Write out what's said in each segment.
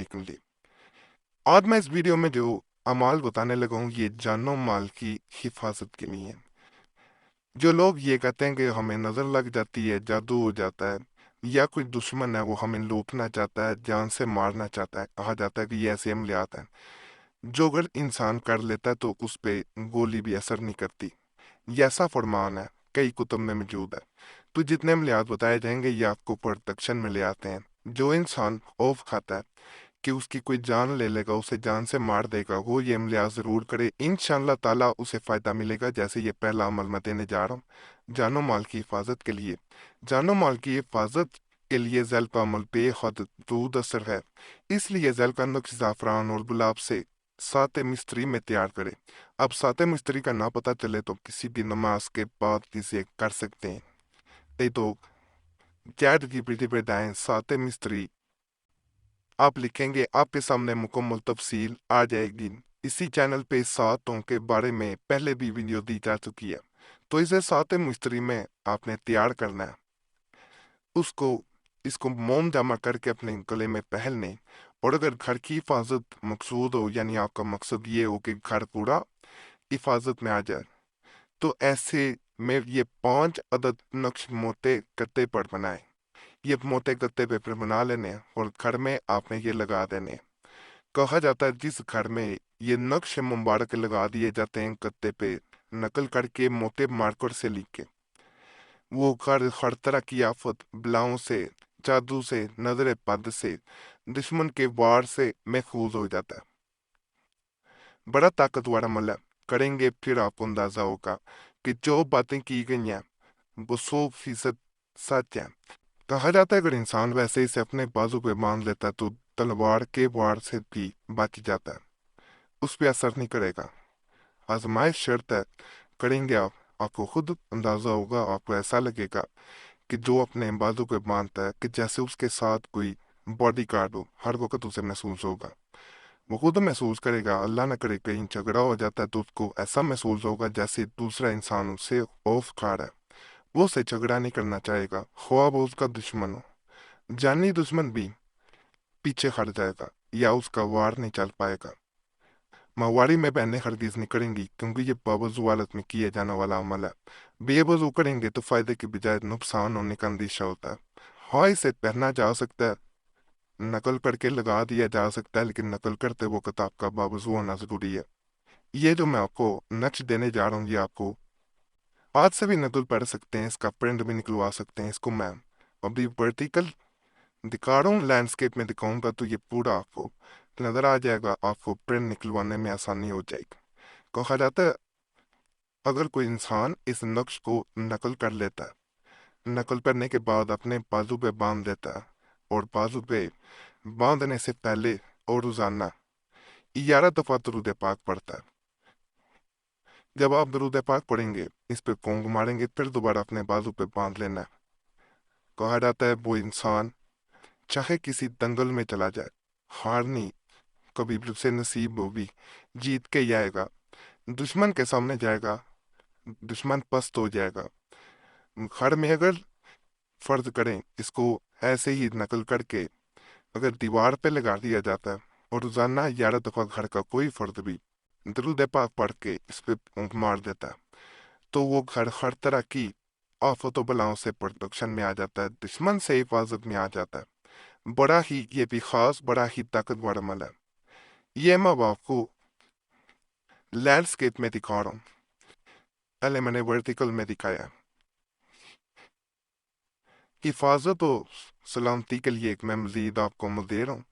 के लिए। आज मैं इस वीडियो में जो अमाल बताने लगा हूँ ये जानो माल की हिफाजत के लिए। जो लोग ये कहते हैं कि हमें नजर लग जाती है, जादू हो जाता है, या कोई दुश्मन है वो हमें लूटना चाहता है, जान से मारना चाहता है, कहा जाता है कि ये ऐसे अमले आता है जो अगर इंसान कर लेता है तो उस पे गोली भी असर नहीं करती। ये ऐसा फरमान है, कई कुतुब में मौजूद है। तो जितने अमलियात बताए जाएंगे ये आपको प्रोटेक्शन में ले आते हैं। जो इंसान खौफ खाता है कि उसकी कोई जान ले लेगा, उसे जान से मार देगा, वो ये अमलियात जरूर करे, इंशाअल्लाह ताला उसे फायदा मिलेगा। जैसे ये पहला अमल मैं देने जा रहा हूँ जानो माल की हिफाजत के लिए। जानो माल की हिफाजत के लिए जैल का अमल बेहद दूर असर है, इसलिए जैल का नुक्स ज़ाफ़रान और गुलाब से साते मिस्त्री में तैयार करें। अब साते मिस्त्री का ना पता चले तो किसी भी नमाज के बाद इसे कर सकते हैं। नहीं तो चैट जीपीटी पे डालें साते मिस्त्री, आप लिखेंगे आपके सामने मुकम्मल तफसील आ जाएगी। इसी चैनल पे सातों के बारे में पहले भी वीडियो दी जा चुकी है। तो इसे साते मिस्त्री में आपने तैयार करना है। उसको इसको मोम जमा करके अपने गले में पहनने। और अगर घर की हिफाजत मकसूद हो, यानी आपका मकसद ये हो कि घर पूरा हिफाजत में आ जाए, तो ऐसे में ये 5 अदद नक्श मोटे गत्ते पर बनाए। ये मोटे गत्ते पे बना लेने हैं और घर में आपने ये लगा देने हैं। कहा जाता है जिस घर में ये नक्श मुबारक लगा दिए जाते हैं गत्ते पे, नकल करके मोटे मार्कर से लिख के, वो घर हर तरह की आफत, बलाओं से, जादू से, नजर बद से, दुश्मन के वार से महफूज हो जाता है। बड़ा ताकतवर अमल है, करेंगे फिर आपको अंदाजा होगा कि जो बातें की गई हैं वो 100% सच है। कहा जाता है अगर इंसान वैसे इसे अपने बाजू पे बांध लेता है तो तलवार के वार से भी बच जाता है, उस पर असर नहीं करेगा। आजमाइश शर्त है, करेंगे आप, आपको खुद अंदाजा होगा, आपको ऐसा लगेगा कि जो अपने बाजू पे बांधता है कि जैसे उसके साथ कोई बॉडी गार्ड हो, हर वक्त उसे महसूस होगा। वो खुद महसूस करेगा, अल्लाह ना करे कहीं झगड़ा हो जाता है तो उसको ऐसा महसूस होगा जैसे दूसरा इंसान उससे खौफ खा रहा है। वो उससे झगड़ा नहीं करना चाहेगा, ख्वाह वो उसका दुश्मन हो। जानी दुश्मन भी पीछे हट जाएगा या उसका वार नहीं चल पाएगा। माहवारी में बहनें हरगिज नहीं करेंगी क्योंकि ये बावजू हालत में किए जाने वाला अमल है। बेवजू करेंगे तो फायदे के बजाय नुकसान होने का अंदेशा होता है। हाँ, इसे पहना जा सकता है, नकल करके लगा दिया जा सकता है, लेकिन नकल करते वक्त आपका बावजू होना जरूरी है। ये जो मैं आपको नक्श देने जा रहा हूँ ये आपको आज से भी नकल पढ़ सकते हैं, इसका प्रिंट भी निकलवा सकते हैं। इसको मैं अभी वर्टिकल दिखा रहा हूँ, लैंडस्केप में दिखाऊंगा तो ये पूरा आपको नजर आ जाएगा, आपको प्रिंट निकलवाने में आसानी हो जाएगी। कहा जाता है अगर कोई इंसान इस नक्श को नकल कर लेता है, नकल करने के बाद अपने बाजू पे बांध देता है, और बाजू पे बांधने से पहले और रोजाना 11 दफा दरूद पाक पढ़ता है। जब आप दरूद पाक पढ़ेंगे, इस पे पोंग मारेंगे, फिर दोबारा अपने बाजू पे बांध लेना है। कहा जाता है वो इंसान चाहे किसी दंगल में चला जाए, हार नहीं कभी भी उसे नसीब होगी, जीत के ही आएगा। दुश्मन के सामने जाएगा, दुश्मन पस्त हो जाएगा। घर में अगर फर्ज करें इसको ऐसे ही नकल करके अगर दीवार पे लगा दिया जाता है और रोजाना 11 दफा घर का कोई फर्द भी दरूद पाक पढ़ के इस पे फूंक मार देता है, तो वो घर हर तरह की आफतों बलाओं से प्रोटेक्शन में आ जाता है, दुश्मन से हिफाजत में आ जाता है। बड़ा ही ये भी खास, बड़ा ही ताकतवर अमल है। ये मैं आपको लैंडस्केप में दिखा रहा हूँ, पहले मैंने वर्टिकल में दिखाया है। हिफाजत और सलामती के लिए एक मैं मजीद आपको अमल दे रहा हूँ।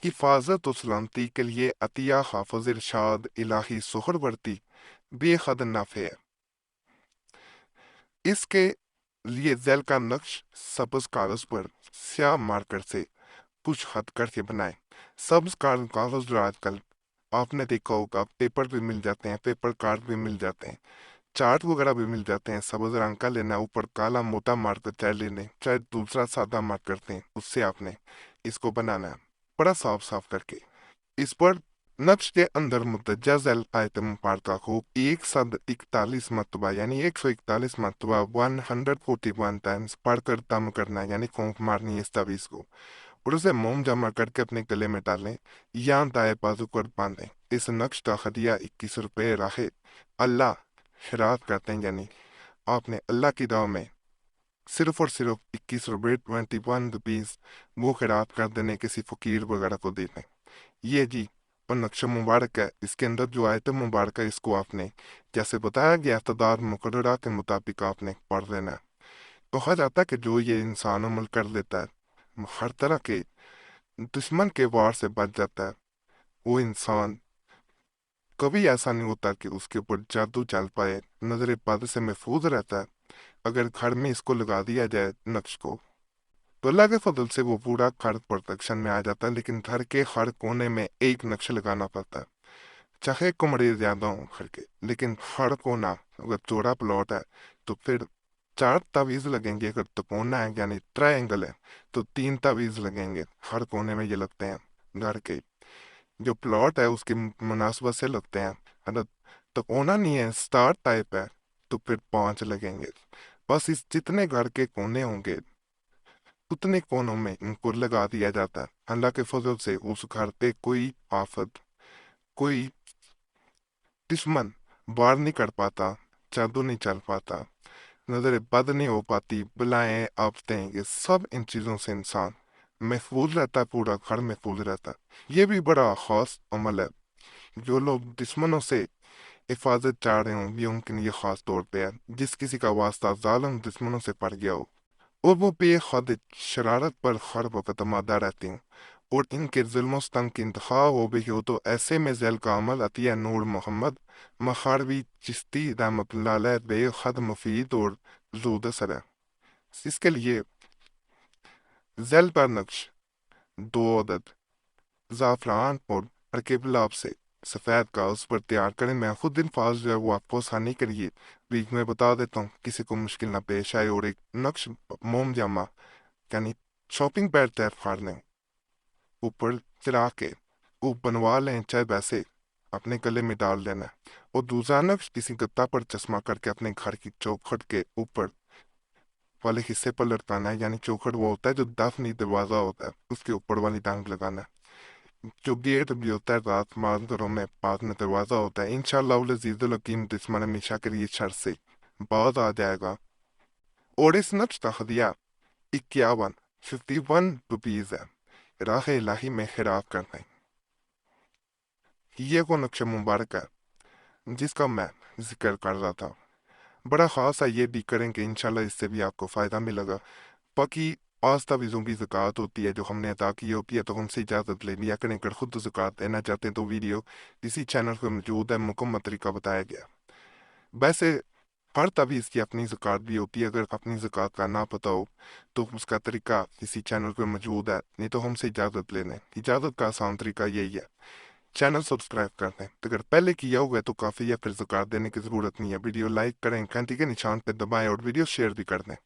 हिफाजत और सलामती के लिए अतिया हाफिज इरशाद इलाही सुहरवर्ती बेहद नाफे है। इसके लिए जैल का नक्श सब्ज कागज पर स्याह मार्कर से कुछ हद करके बनाए। सब्ज कागज जो आजकल आपने देखा होगा पेपर भी मिल जाते हैं, पेपर कार्ड भी मिल जाते हैं, चार्ट वगैरह भी मिल जाते हैं। सब्ज रंग का लेना, ऊपर काला मोटा मार्कर चाहे ले लें, चाहे दूसरा सादा मार्कर दें, उससे आपने इसको बनाना है बड़ा साफ साफ करके। इस पर नक्श के अंदर मुद्दजा झैल आयत मुबारका को 141 मरतबा यानी 141 मरतबा 141 टाइम्स पढ़कर दम करना है, यानी फूंक मारनी है इस तावीज को। और उसे मोम जमा करके अपने गले में डालें या दाएं बाजू पर बांधें। इस नक्श का हदिया 21 रुपये राहे अल्लाह खैरात करते हैं, यानी आपने अल्लाह की दुआ में सिर्फ और सिर्फ 21 रुपये 21 रुपीज वो खैरात कर देने किसी फकीर वगैरह को दे दें। ये जी और नक्शा मुबारक है, इसके अंदर जो आयत मुबारक है इसको आपने जैसे बताया गया इक़्तिदार मुकर्ररा के मुताबिक आपने पढ़ लेना है। तो कहा जाता है कि जो ये इंसान अमल कर लेता है हर तरह के दुश्मन के वार से बच जाता है। वो इंसान कभी ऐसा नहीं होता कि उसके ऊपर जादू चल पाए, नजर बद से महफूज रहता है। अगर घर में इसको लगा दिया जाए नक्श को तो अल्लाह के फजल से वो पूरा घर प्रोटेक्शन में आ जाता है। लेकिन घर के हर कोने में एक नक्श लगाना पड़ता है, चाहे कमरे ज्यादा हों घर के, लेकिन हर कोना अगर चौड़ा प्लॉट है तो फिर 4 तावीज लगेंगे। अगर तिकोना है यानी ट्रायंगल है तो 3 तावीज लगेंगे। हर कोने में ये लगते हैं, घर के जो प्लॉट है उसकी मुनासबत से लगते हैं। अगर तिकोना नहीं है, स्टार टाइप है, तो फिर 5 लगेंगे। बस इस जितने घर के कोने होंगे उतने कोनों में इनको लगा दिया जाता है। अल्लाह के फजल से उस घर पे कोई आफत, कोई दुश्मन वार नहीं कर पाता, जादू नहीं चल पाता, नजर बद नहीं हो पाती, बलाएं आफतें, ये सब इन चीज़ों से इंसान महफूज रहता है, पूरा घर महफूज रहता है। ये भी बड़ा खास अमल है। जो लोग दुश्मनों से हिफाजत चाह रहे हों, ये उनके लिए खास तौर पे है। जिस किसी का वास्ता जालिम दुश्मनों से पड़ गया हो और वो बेहद शरारत पर हर वक्त आमादा रहती हूँ और इनके जुल्म स्तम की इंतहा हो भी हो, तो ऐसे में जैल का अमल अतिया नूर मोहम्मद मखारवी चिश्ती रहमतुल्लाह अलैह बेहद मुफीद और ज़ूद असर है। इसके लिए जैल पर नक्श 2 अदद ज़ाफ़रान और हरके गुलाब से सफ़ेद कागज पर तैयार करें। मैं खुद अल्फाज जो है वो आपको आसानी के लिए भी मैं बता देता हूँ, किसी को मुश्किल ना पेश आए। और एक नक्श मोम जामा यानी शॉपिंग पैड तैयार कर लें, ऊपर चढ़ा के वो बनवा लें, चाहे वैसे अपने गले में डाल लेना है। और दूसरा नक्श किसी गत्ता पर चश्मा करके अपने घर की चौखट के ऊपर वाले हिस्से पर लटकाना है। यानी चौखट वो होता है जो दाफनी दरवाजा होता है, उसके ऊपर वाली टांग लगाना है। जो गेट भी होता है रात मानदरों में पास में दरवाजा होता है, इंशाअल्लाह अज़ीज़ुल हकीम दुश्मन हमेशा के लिए शर से बाज आ जाएगा। और इस नक्श का हदिया 51 है, राह इलाही में खिराब करना है। ये वो नक्श मुबारक है जिसका मैं जिक्र कर रहा था। बड़ा खास है, ये भी करेंगे इंशाल्लाह, इससे भी आपको फ़ायदा मिलेगा। बाकी आस्था विज़ों की ज़कात होती है जो हमने अदा की होती है, तो हमसे इजाज़त ले लिया करें। अगर खुद ज़कात देना चाहते हैं तो वीडियो इसी चैनल पर मौजूद है, मुकम्मल तरीका बताया गया। वैसे हर तवीज़ की अपनी ज़कात भी होती है, अगर अपनी ज़कात का ना पता हो तो उसका तरीका इसी चैनल पर मौजूद है। नहीं तो हमसे इजाज़त लेने, इजाज़त का आसान तरीका यही है, चैनल सब्सक्राइब कर दें। तो अगर पहले किया हुआ है तो काफ़ी है, फिर ज़कात देने की ज़रूरत नहीं है। वीडियो लाइक करें, घंटी के निशान पर दबाएं और वीडियो शेयर भी कर दें।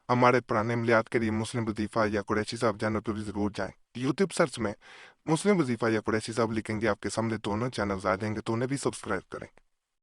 हमारे पुराने अमलियात के लिए मुस्लिम वजीफ़ा या कुरैशी साहब चैनल पर भी ज़रूर जाएं। यूट्यूब सर्च में मुस्लिम वजीफ़ा या कुरैशी साहब लिखेंगे, आपके सामने दोनों चैनल्स आ जाएंगे, तो उन्हें भी सब्सक्राइब करें।